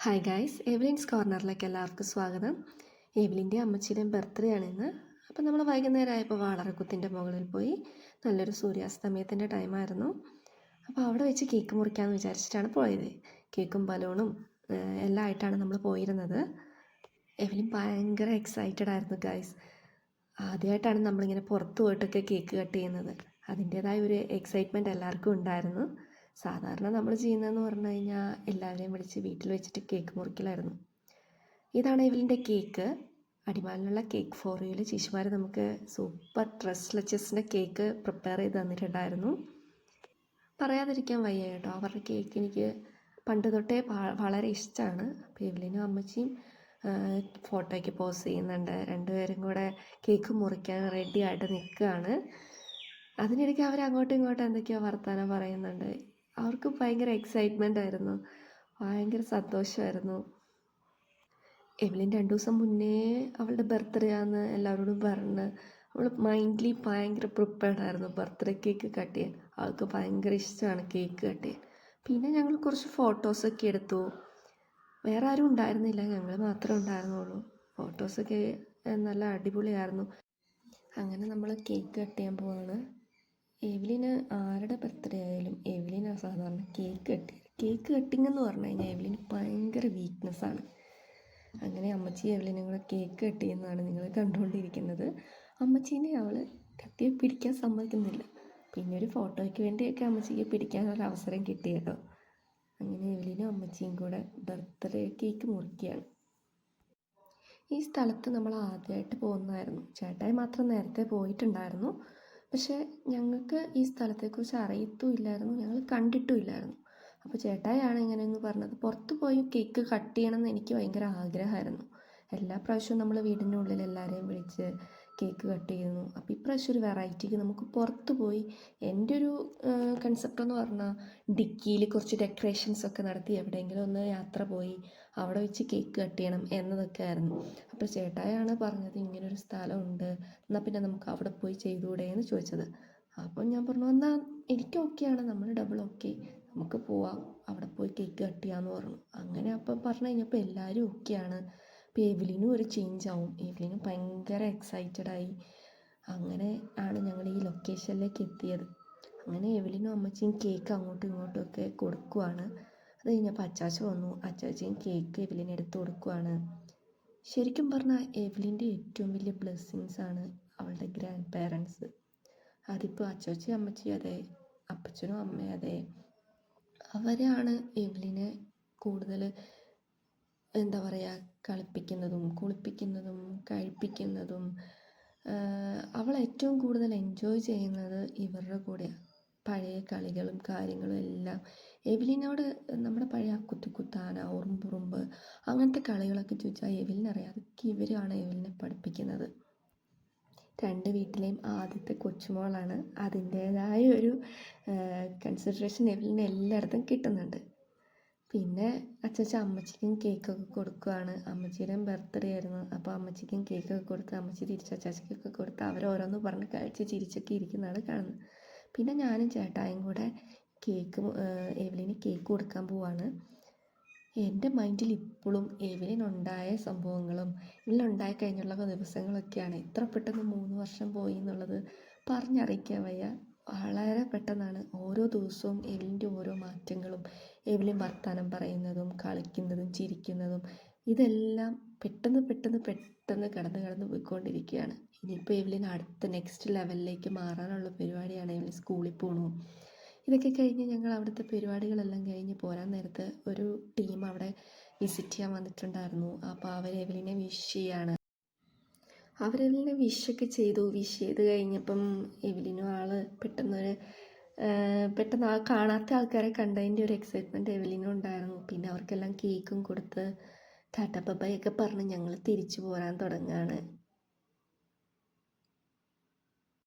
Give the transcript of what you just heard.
Hi guys, എവലിൻസ് കോർണറിലേക്ക് എല്ലാവർക്കും സ്വാഗതം. എവലിൻ്റെ അമ്മച്ചിയുടെയും birthday ആണ് ഇന്ന്. അപ്പോൾ നമ്മൾ വൈകുന്നേരം ആയപ്പോൾ വാളറക്കുത്തിൻ്റെ മുകളിൽ പോയി. നല്ലൊരു സൂര്യാസ്തമയത്തിൻ്റെ ടൈമായിരുന്നു. അപ്പോൾ അവിടെ വെച്ച് കേക്ക് മുറിക്കാമെന്ന് വിചാരിച്ചിട്ടാണ് പോയത്. കേക്കും ബലൂണും എല്ലാം ആയിട്ടാണ് നമ്മൾ പോയിരുന്നത്. എവലിൻ ഭയങ്കര എക്സൈറ്റഡ് ആയിരുന്നു ഗൈസ്. ആദ്യമായിട്ടാണ് നമ്മളിങ്ങനെ പുറത്ത് പോയിട്ടൊക്കെ കേക്ക് കട്ട് ചെയ്യുന്നത്. അതിൻ്റേതായ ഒരു എക്സൈറ്റ്മെൻറ്റ് എല്ലാവർക്കും ഉണ്ടായിരുന്നു. സാധാരണ നമ്മൾ ചെയ്യുന്നതെന്ന് പറഞ്ഞു കഴിഞ്ഞാൽ എല്ലാവരെയും വിളിച്ച് വീട്ടിൽ വെച്ചിട്ട് കേക്ക് മുറിക്കലായിരുന്നു. ഇതാണ് ഇവലിൻ്റെ കേക്ക്. അടിമാലിനുള്ള കേക്ക് ഫോറിയിൽ ശിശുമാർ നമുക്ക് സൂപ്പർ ട്രസ്ലെച്ചസിൻ്റെ കേക്ക് പ്രിപ്പയർ ചെയ്ത് തന്നിട്ടുണ്ടായിരുന്നു. പറയാതിരിക്കാൻ വയ്യ കേട്ടോ, അവരുടെ കേക്ക് എനിക്ക് പണ്ട് തൊട്ടേ വളരെ ഇഷ്ടമാണ്. അപ്പോൾ ഇവലിനും അമ്മച്ചിയും ഫോട്ടോയ്ക്ക് പോസ് ചെയ്യുന്നുണ്ട്. രണ്ടുപേരും കൂടെ കേക്ക് മുറിക്കാൻ റെഡി ആയിട്ട് നിൽക്കുകയാണ്. അതിനിടയ്ക്ക് അവർ അങ്ങോട്ടും ഇങ്ങോട്ടും എന്തൊക്കെയോ വർത്തമാനം പറയുന്നുണ്ട്. അവർക്ക് ഭയങ്കര എക്സൈറ്റ്മെൻ്റ് ആയിരുന്നു, ഭയങ്കര സന്തോഷമായിരുന്നു. എവലിൻ 2 ദിവസം മുന്നേ അവളുടെ ബർത്ത്ഡേ ആണെന്ന് എല്ലാവരോടും പറഞ്ഞ് അവൾ മൈൻഡ്ലി ഭയങ്കര പ്രിപ്പയർഡ് ആയിരുന്നു ബർത്ത്ഡേ കേക്ക് കട്ട് ചെയ്യാൻ. അവൾക്ക് ഭയങ്കര ഇഷ്ടമാണ് കേക്ക് കട്ട് ചെയ്യാൻ. പിന്നെ ഞങ്ങൾ കുറച്ച് ഫോട്ടോസൊക്കെ എടുത്തു. വേറെ ആരും ഉണ്ടായിരുന്നില്ല, ഞങ്ങൾ മാത്രമേ ഉണ്ടായിരുന്നുള്ളൂ. ഫോട്ടോസൊക്കെ നല്ല അടിപൊളിയായിരുന്നു. അങ്ങനെ നമ്മൾ കേക്ക് കട്ട് ചെയ്യാൻ പോവാണ്. എവലിന് ആരുടെ ബർത്ത്ഡേ ആയാലും എവലിനാണ് സാധാരണ കേക്ക് കട്ടിങ് എന്ന് പറഞ്ഞു കഴിഞ്ഞാൽ എവലിന് ഭയങ്കര വീക്ക്നെസ്സാണ്. അങ്ങനെ അമ്മച്ചി എവലിനും കൂടെ കേക്ക് കട്ട് ചെയ്യുന്നതാണ് നിങ്ങൾ കണ്ടുകൊണ്ടിരിക്കുന്നത്. അമ്മച്ചീനെ അവൾ കത്തിയെ പിടിക്കാൻ സമ്മതിക്കുന്നില്ല. പിന്നെ ഒരു ഫോട്ടോയ്ക്ക് വേണ്ടിയൊക്കെ അമ്മച്ചിക്ക് പിടിക്കാനൊരു അവസരം കിട്ടി കേട്ടോ. അങ്ങനെ എവലിനും അമ്മച്ചിയും കൂടെ ബർത്ത്ഡേ കേക്ക് മുറിക്കുകയാണ്. ഈ സ്ഥലത്ത് നമ്മൾ ആദ്യമായിട്ട് പോകുന്നതായിരുന്നു. ചേട്ടായി മാത്രം നേരത്തെ പോയിട്ടുണ്ടായിരുന്നു. പക്ഷേ ഞങ്ങൾക്ക് ഈ സ്ഥലത്തെക്കുറിച്ച് അറിയത്തുമില്ലായിരുന്നു, ഞങ്ങൾ കണ്ടിട്ടുമില്ലായിരുന്നു. അപ്പോൾ ചേട്ടായാണ് ഇങ്ങനെയെന്ന് പറഞ്ഞത്. പുറത്ത് പോയി കേക്ക് കട്ട് ചെയ്യണമെന്ന് എനിക്ക് ഭയങ്കര ആഗ്രഹമായിരുന്നു. എല്ലാ പ്രാവശ്യവും നമ്മൾ വീടിൻ്റെ ഉള്ളിൽ എല്ലാവരെയും വിളിച്ച് കേക്ക് കട്ട് ചെയ്യുന്നു. അപ്പോൾ ഇപ്രാവശ്യം ഒരു വെറൈറ്റിക്ക് നമുക്ക് പുറത്ത് പോയി, എൻ്റെ ഒരു കൺസെപ്റ്റ് എന്ന് പറഞ്ഞാൽ ഡിക്കിയിൽ കുറച്ച് ഡെക്കറേഷൻസൊക്കെ നടത്തി എവിടെയെങ്കിലും ഒന്ന് യാത്ര പോയി അവിടെ വെച്ച് കേക്ക് കട്ട് ചെയ്യണം എന്നതൊക്കെ ആയിരുന്നു. അപ്പോൾ ചേട്ടായാണ് പറഞ്ഞത് ഇങ്ങനൊരു സ്ഥലമുണ്ട്, എന്നാൽ പിന്നെ നമുക്ക് അവിടെ പോയി ചെയ്തുകൂടെ എന്ന് ചോദിച്ചത്. അപ്പോൾ ഞാൻ പറഞ്ഞു എന്നാൽ എനിക്ക് ഓക്കെയാണ്, നമ്മൾ ഡബിൾ ഓക്കെ, നമുക്ക് പോവാം, അവിടെ പോയി കേക്ക് കട്ട് ചെയ്യാമെന്ന് പറഞ്ഞു. അങ്ങനെ അപ്പം പറഞ്ഞു കഴിഞ്ഞപ്പോൾ എല്ലാവരും ഓക്കെയാണ്. അപ്പോൾ എവലിനും ഒരു ചേഞ്ച് ആവും. എവലിനും ഭയങ്കര എക്സൈറ്റഡായി. അങ്ങനെ ആണ് ഞങ്ങൾ ഈ ലൊക്കേഷനിലേക്ക് എത്തിയത്. അങ്ങനെ എവലിനും അമ്മച്ചിയും കേക്ക് അങ്ങോട്ടും ഇങ്ങോട്ടും ഒക്കെ കൊടുക്കുവാണ്. അത് കഴിഞ്ഞപ്പോൾ അച്ചാച്ച വന്നു. അച്ചാച്ചയും കേക്ക് എവലിന് എടുത്ത് കൊടുക്കുവാണ്. ശരിക്കും പറഞ്ഞാൽ എവലിൻ്റെ ഏറ്റവും വലിയ ബ്ലെസ്സിങ്സാണ് അവളുടെ ഗ്രാൻഡ് പേരൻസ്. അതിപ്പോൾ അച്ചാച്ചി അമ്മച്ചി അതെ, അപ്പച്ചനും അമ്മയും അതെ, അവരാണ് എവലിനെ കൂടുതൽ എന്താ പറയുക കളിപ്പിക്കുന്നതും കുളിപ്പിക്കുന്നതും കഴിപ്പിക്കുന്നതും. അവൾ ഏറ്റവും കൂടുതൽ എൻജോയ് ചെയ്യുന്നത് ഇവരുടെ കൂടെയാണ്. പഴയ കളികളും കാര്യങ്ങളും എല്ലാം എവലിനോട് നമ്മുടെ പഴയ കുത്തിക്കുത്താന, ഉറുമ്പുറുമ്പ് അങ്ങനത്തെ കളികളൊക്കെ ചോദിച്ചാൽ എവലിനറിയാം. അതൊക്കെ ഇവരാണ് എവലിനെ പഠിപ്പിക്കുന്നത്. 2 വീട്ടിലെയും ആദ്യത്തെ കൊച്ചുമോളാണ്. അതിൻ്റേതായ ഒരു കൺസിഡറേഷൻ എവലിന് എല്ലായിടത്തും കിട്ടുന്നുണ്ട്. പിന്നെ അച്ചാച്ച അമ്മച്ചിക്കും കേക്കൊക്കെ കൊടുക്കുകയാണ്. അമ്മച്ചിയുടെയും ബർത്ത്ഡേ ആയിരുന്നു. അപ്പോൾ അമ്മച്ചിക്കും കേക്കൊക്കെ കൊടുത്ത് അമ്മച്ചി തിരിച്ച് അച്ചാച്ചക്കൊക്കെ കൊടുത്ത് അവരോരോന്ന് പറഞ്ഞ് കഴിച്ച് ചിരിച്ചൊക്കെ ഇരിക്കുന്നതാണ് കാണുന്നത്. പിന്നെ ഞാനും ചേട്ടായും കൂടെ എവലിന് കേക്ക് കൊടുക്കാൻ പോവാണ്. എൻ്റെ മൈൻഡിൽ ഇപ്പോഴും എവലിനുണ്ടായ സംഭവങ്ങളും എവലിനുണ്ടായി കഴിഞ്ഞുള്ള ദിവസങ്ങളൊക്കെയാണ്. എത്ര പെട്ടെന്ന് 3 വർഷം പോയി എന്നുള്ളത് പറഞ്ഞറിയിക്കാൻ വയ്യ. വളരെ പെട്ടെന്നാണ്. ഓരോ ദിവസവും എവലിൻ്റെ ഓരോ മാറ്റങ്ങളും, എവലിൻ വർത്തമാനം പറയുന്നതും കളിക്കുന്നതും ചിരിക്കുന്നതും ഇതെല്ലാം പെട്ടെന്ന് കടന്ന് പോയിക്കൊണ്ടിരിക്കുകയാണ്. ഇനിയിപ്പോൾ എവലിൻ അടുത്ത നെക്സ്റ്റ് ലെവലിലേക്ക് മാറാനുള്ള പരിപാടിയാണ്. എവലിൻ സ്കൂളിൽ പോകണു. ഇതൊക്കെ കഴിഞ്ഞ് ഞങ്ങൾ അവിടുത്തെ പരിപാടികളെല്ലാം കഴിഞ്ഞ് പോരാൻ നേരത്ത് ഒരു ടീം അവിടെ വിസിറ്റ് ചെയ്യാൻ വന്നിട്ടുണ്ടായിരുന്നു. അപ്പോൾ അവർ എവലിനെ വിഷ് ചെയ്യാണ്. അവരെല്ലാം വിഷൊക്കെ ചെയ്തു. വിഷ് ചെയ്ത് കഴിഞ്ഞപ്പം എവലിനും പെട്ടെന്ന് കാണാത്ത ആൾക്കാരെ കണ്ടതിൻ്റെ ഒരു എക്സൈറ്റ്മെൻറ്റ് എവലിനും ഉണ്ടായിരുന്നു. പിന്നെ അവർക്കെല്ലാം കേക്കും കൊടുത്ത് ടാറ്റ ബൈ ഒക്കെ പറഞ്ഞ് ഞങ്ങൾ തിരിച്ചു പോരാൻ തുടങ്ങുകയാണ്.